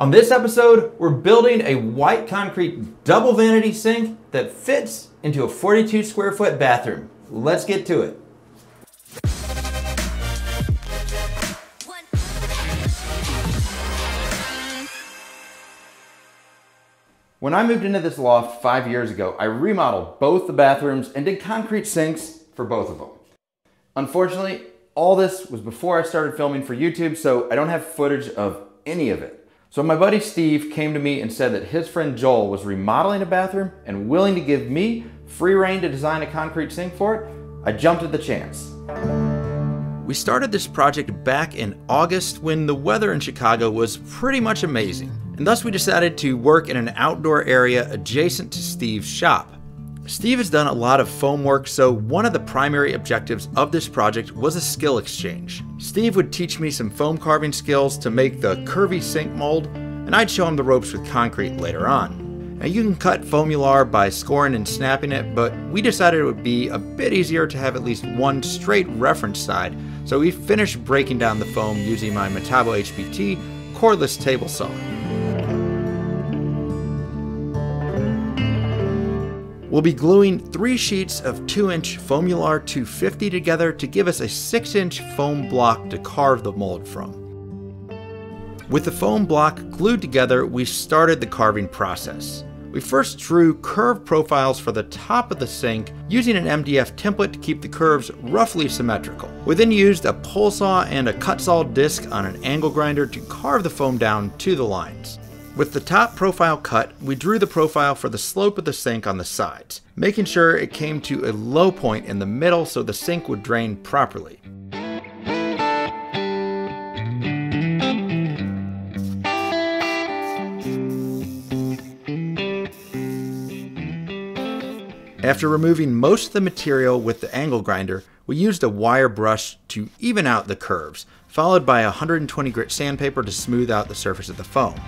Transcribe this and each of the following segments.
On this episode, we're building a white concrete double vanity sink that fits into a 42 square foot bathroom. Let's get to it. When I moved into this loft 5 years ago, I remodeled both the bathrooms and did concrete sinks for both of them. Unfortunately, all this was before I started filming for YouTube, so I don't have footage of any of it. So my buddy Steve came to me and said that his friend Joel was remodeling a bathroom and willing to give me free reign to design a concrete sink for it. I jumped at the chance. We started this project back in August when the weather in Chicago was pretty much amazing, and thus we decided to work in an outdoor area adjacent to Steve's shop. Steve has done a lot of foam work, so one of the primary objectives of this project was a skill exchange. Steve would teach me some foam carving skills to make the curvy sink mold, and I'd show him the ropes with concrete later on. Now you can cut foamular by scoring and snapping it, but we decided it would be a bit easier to have at least one straight reference side, so we finished breaking down the foam using my METABO HBT cordless table saw. We'll be gluing 3 sheets of 2-inch foamular 250 together to give us a 6-inch foam block to carve the mold from. With the foam block glued together, we started the carving process. We first drew curve profiles for the top of the sink using an MDF template to keep the curves roughly symmetrical. We then used a pole saw and a cut saw disc on an angle grinder to carve the foam down to the lines. With the top profile cut, we drew the profile for the slope of the sink on the sides, making sure it came to a low point in the middle so the sink would drain properly. After removing most of the material with the angle grinder, we used a wire brush to even out the curves, followed by a 120 grit sandpaper to smooth out the surface of the foam.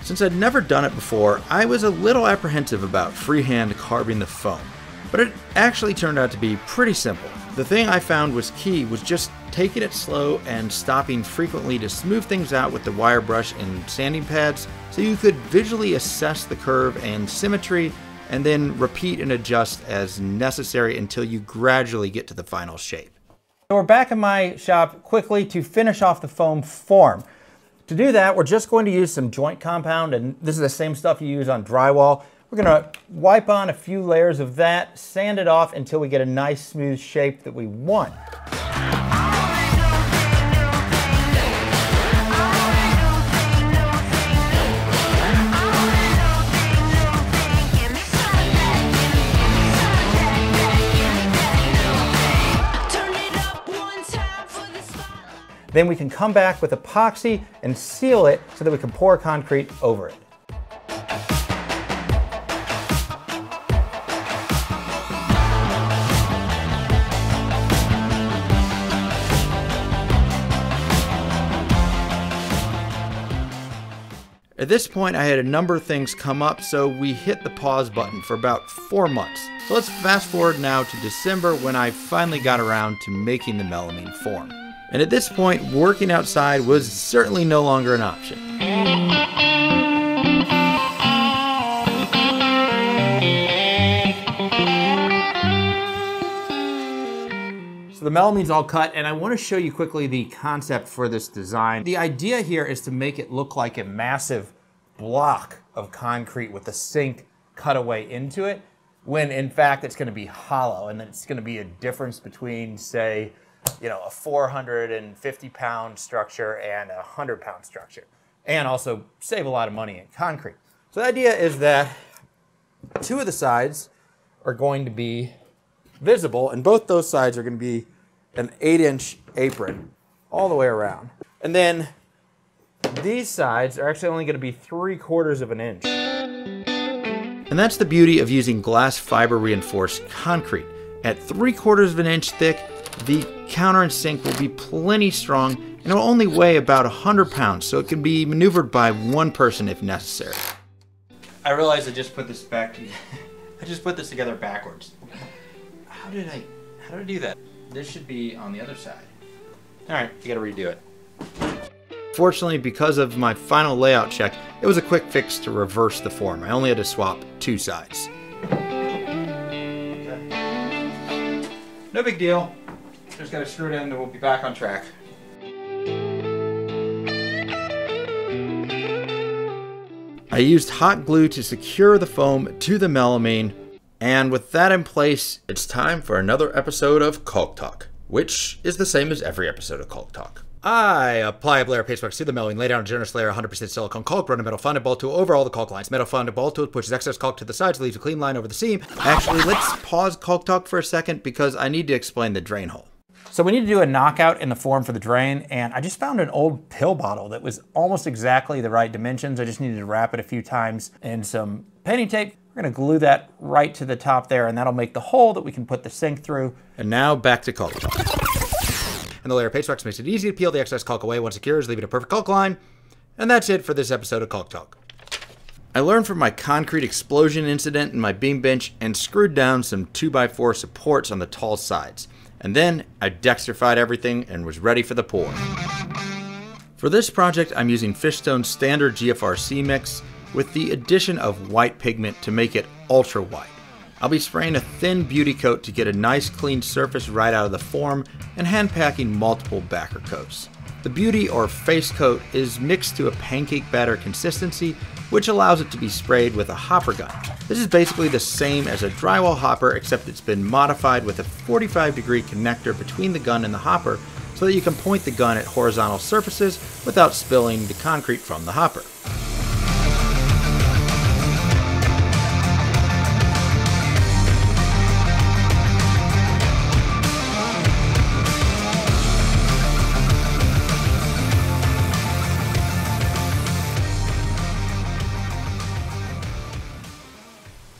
Since I'd never done it before, I was a little apprehensive about freehand carving the foam, but it actually turned out to be pretty simple. The thing I found was key was just taking it slow and stopping frequently to smooth things out with the wire brush and sanding pads so you could visually assess the curve and symmetry and then repeat and adjust as necessary until you gradually get to the final shape. So we're back in my shop quickly to finish off the foam form. To do that, we're just going to use some joint compound, and this is the same stuff you use on drywall. We're going to wipe on a few layers of that, sand it off until we get a nice smooth shape that we want. Then we can come back with epoxy and seal it so that we can pour concrete over it. At this point, I had a number of things come up, so we hit the pause button for about 4 months. So let's fast forward now to December when I finally got around to making the melamine form. And at this point, working outside was certainly no longer an option. So the melamine's all cut, and I want to show you quickly the concept for this design. The idea here is to make it look like a massive block of concrete with the sink cut away into it, when in fact it's going to be hollow, and then it's going to be a difference between, say, a 450-pound structure and a 100-pound structure, and also save a lot of money in concrete. So the idea is that 2 of the sides are going to be visible, and both those sides are going to be an 8-inch apron all the way around. And then these sides are actually only going to be 3/4 of an inch. And that's the beauty of using glass fiber reinforced concrete. At 3/4 of an inch thick, the counter and sink will be plenty strong, and it will only weigh about 100 pounds, so it can be maneuvered by one person if necessary. I realized I just put this back together. I just put this together backwards. How did I do that? this should be on the other side. All right, you gotta redo it. Fortunately, because of my final layout check, it was a quick fix to reverse the form. I only had to swap 2 sides. Okay. No big deal. Just gotta screw it in and we'll be back on track. I used hot glue to secure the foam to the melamine, and with that in place, it's time for another episode of Caulk Talk, which is the same as every episode of Caulk Talk. I apply a layer of paste wax to the melamine, lay down a generous layer of 100% silicone caulk, run a metal fondant ball tool over all the caulk lines. Metal fondant ball tool pushes excess caulk to the sides, leaves a clean line over the seam. Actually, let's pause Caulk Talk for a second because I need to explain the drain hole. So we need to do a knockout in the form for the drain, and I just found an old pill bottle that was almost exactly the right dimensions. I just needed to wrap it a few times in some painting tape. We're gonna glue that right to the top there, and that'll make the hole that we can put the sink through. And now back to Caulk Talk. And the layer of paste wax makes it easy to peel the excess caulk away once it cures, leaving a perfect caulk line. And that's it for this episode of Caulk Talk. I learned from my concrete explosion incident in my beam bench and screwed down some 2x4 supports on the tall sides. And then I dextrified everything and was ready for the pour. For this project, I'm using Fishstone's standard GFRC mix with the addition of white pigment to make it ultra white. I'll be spraying a thin beauty coat to get a nice clean surface right out of the form and hand packing multiple backer coats. The beauty or face coat is mixed to a pancake batter consistency, which allows it to be sprayed with a hopper gun. This is basically the same as a drywall hopper, except it's been modified with a 45-degree connector between the gun and the hopper so that you can point the gun at horizontal surfaces without spilling the concrete from the hopper.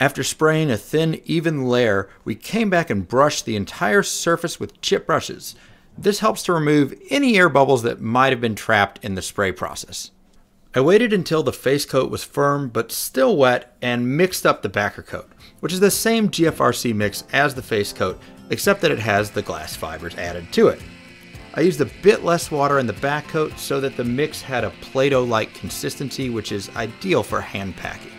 After spraying a thin, even layer, we came back and brushed the entire surface with chip brushes. This helps to remove any air bubbles that might have been trapped in the spray process. I waited until the face coat was firm but still wet and mixed up the backer coat, which is the same GFRC mix as the face coat, except that it has the glass fibers added to it. I used a bit less water in the back coat so that the mix had a Play-Doh-like consistency, which is ideal for hand packing.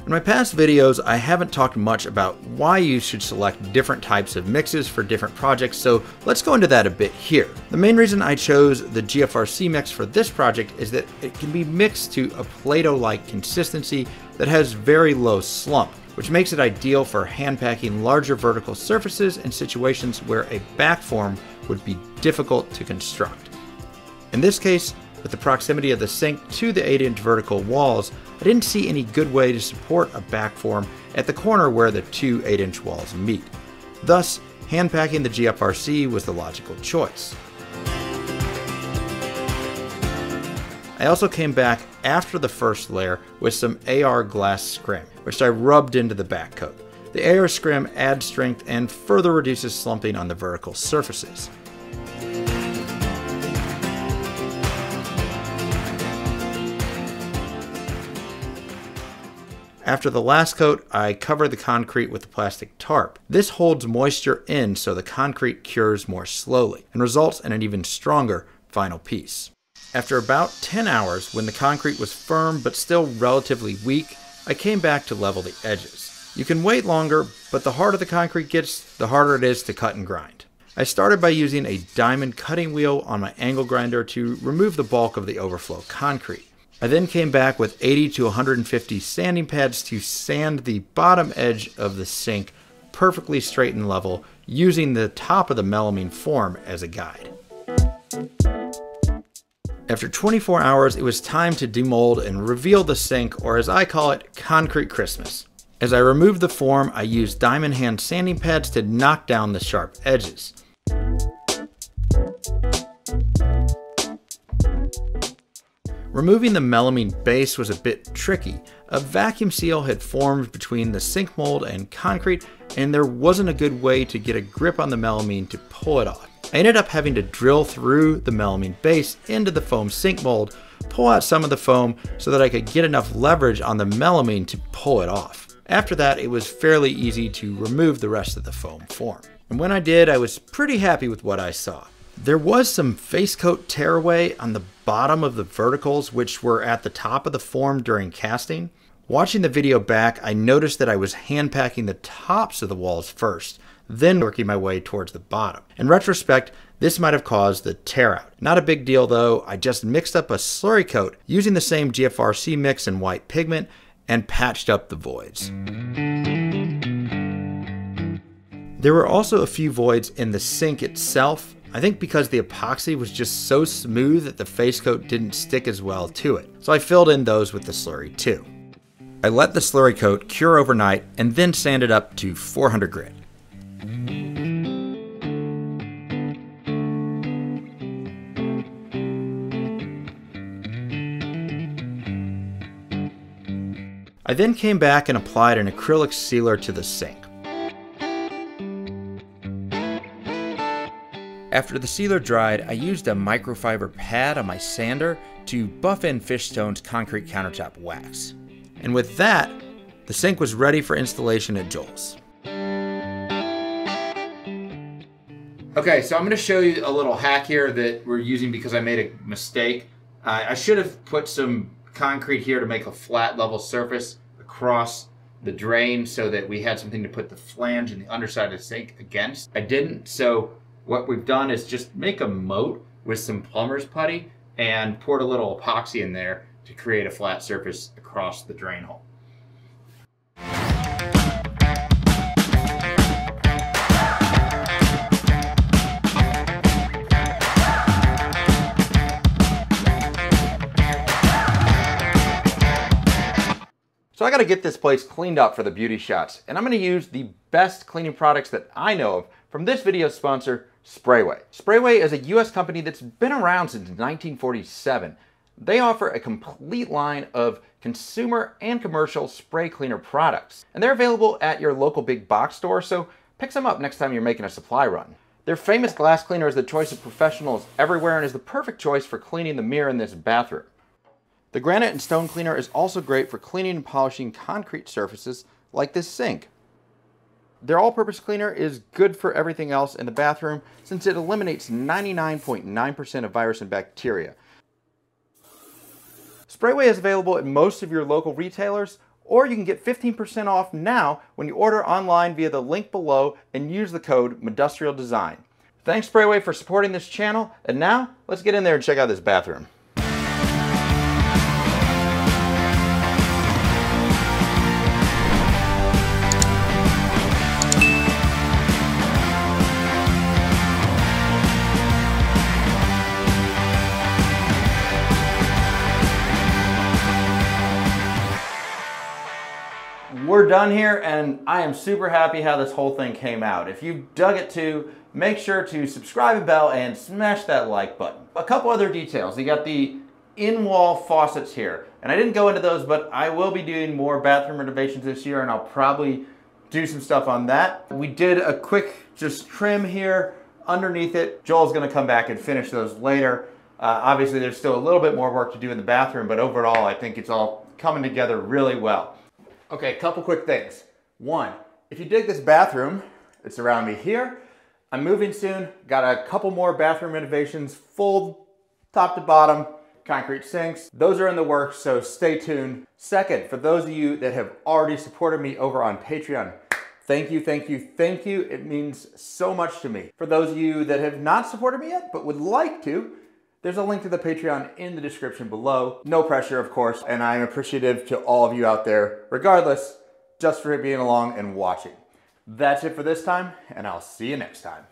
In my past videos, I haven't talked much about why you should select different types of mixes for different projects, so let's go into that a bit here. The main reason I chose the GFRC mix for this project is that it can be mixed to a Play-Doh-like consistency that has very low slump, which makes it ideal for hand packing larger vertical surfaces in situations where a back form would be difficult to construct. In this case, with the proximity of the sink to the 8-inch vertical walls, I didn't see any good way to support a back form at the corner where the two 8-inch walls meet. Thus, hand packing the GFRC was the logical choice. I also came back after the first layer with some AR glass scrim, which I rubbed into the back coat. The AR scrim adds strength and further reduces slumping on the vertical surfaces. After the last coat, I covered the concrete with the plastic tarp. This holds moisture in so the concrete cures more slowly and results in an even stronger final piece. After about 10 hours, when the concrete was firm but still relatively weak, I came back to level the edges. You can wait longer, but the harder the concrete gets, the harder it is to cut and grind. I started by using a diamond cutting wheel on my angle grinder to remove the bulk of the overflow concrete. I then came back with 80 to 150 sanding pads to sand the bottom edge of the sink perfectly straight and level, using the top of the melamine form as a guide. After 24 hours, it was time to demold and reveal the sink, or as I call it, Concrete Christmas. As I removed the form, I used diamond hand sanding pads to knock down the sharp edges. Removing the melamine base was a bit tricky. A vacuum seal had formed between the sink mold and concrete, and there wasn't a good way to get a grip on the melamine to pull it off. I ended up having to drill through the melamine base into the foam sink mold, pull out some of the foam so that I could get enough leverage on the melamine to pull it off. After that, it was fairly easy to remove the rest of the foam form. And when I did, I was pretty happy with what I saw. There was some face coat tearaway on the bottom of the verticals, which were at the top of the form during casting. Watching the video back, I noticed that I was hand packing the tops of the walls first, then working my way towards the bottom. In retrospect, this might have caused the tear out. Not a big deal though, I just mixed up a slurry coat using the same GFRC mix and white pigment and patched up the voids. There were also a few voids in the sink itself, I think because the epoxy was just so smooth that the face coat didn't stick as well to it. So I filled in those with the slurry too. I let the slurry coat cure overnight and then sanded up to 400 grit. I then came back and applied an acrylic sealer to the sink. After the sealer dried, I used a microfiber pad on my sander to buff in Fishstone's concrete countertop wax. And with that, the sink was ready for installation at Joel's. Okay, so I'm going to show you a little hack here that we're using because I made a mistake. I should have put some concrete here to make a flat level surface across the drain so that we had something to put the flange and the underside of the sink against. I didn't, so what we've done is just make a moat with some plumber's putty and poured a little epoxy in there to create a flat surface across the drain hole. So I gotta get this place cleaned up for the beauty shots, and I'm gonna use the best cleaning products that I know of from this video sponsor, SPRAYWAY. SPRAYWAY is a US company that's been around since 1947. They offer a complete line of consumer and commercial spray cleaner products, and they're available at your local big box store, so pick some up next time you're making a supply run. Their famous glass cleaner is the choice of professionals everywhere and is the perfect choice for cleaning the mirror in this bathroom. The granite and stone cleaner is also great for cleaning and polishing concrete surfaces like this sink. Their all-purpose cleaner is good for everything else in the bathroom since it eliminates 99.9% of virus and bacteria. SPRAYWAY is available at most of your local retailers, or you can get 15% off now when you order online via the link below and use the code MEDUSTRIALDESIGN. Thanks SPRAYWAY for supporting this channel, and now let's get in there and check out this bathroom. We're done here, and I am super happy how this whole thing came out. If you dug it too, make sure to subscribe and bell and smash that like button. A couple other details. You got the in-wall faucets here, and I didn't go into those, but I will be doing more bathroom renovations this year, and I'll probably do some stuff on that. We did a quick just trim here underneath it. Joel's gonna come back and finish those later. Obviously there's still a little bit more work to do in the bathroom, but overall I think it's all coming together really well. Okay, a couple quick things. One, if you dig this bathroom, it's around me here. I'm moving soon, got a couple more bathroom renovations, full top to bottom, concrete sinks. Those are in the works, so stay tuned. Second, for those of you that have already supported me over on Patreon, thank you, thank you, thank you. It means so much to me. For those of you that have not supported me yet, but would like to, there's a link to the Patreon in the description below. No pressure, of course, and I'm appreciative to all of you out there, regardless, just for being along and watching. That's it for this time, and I'll see you next time.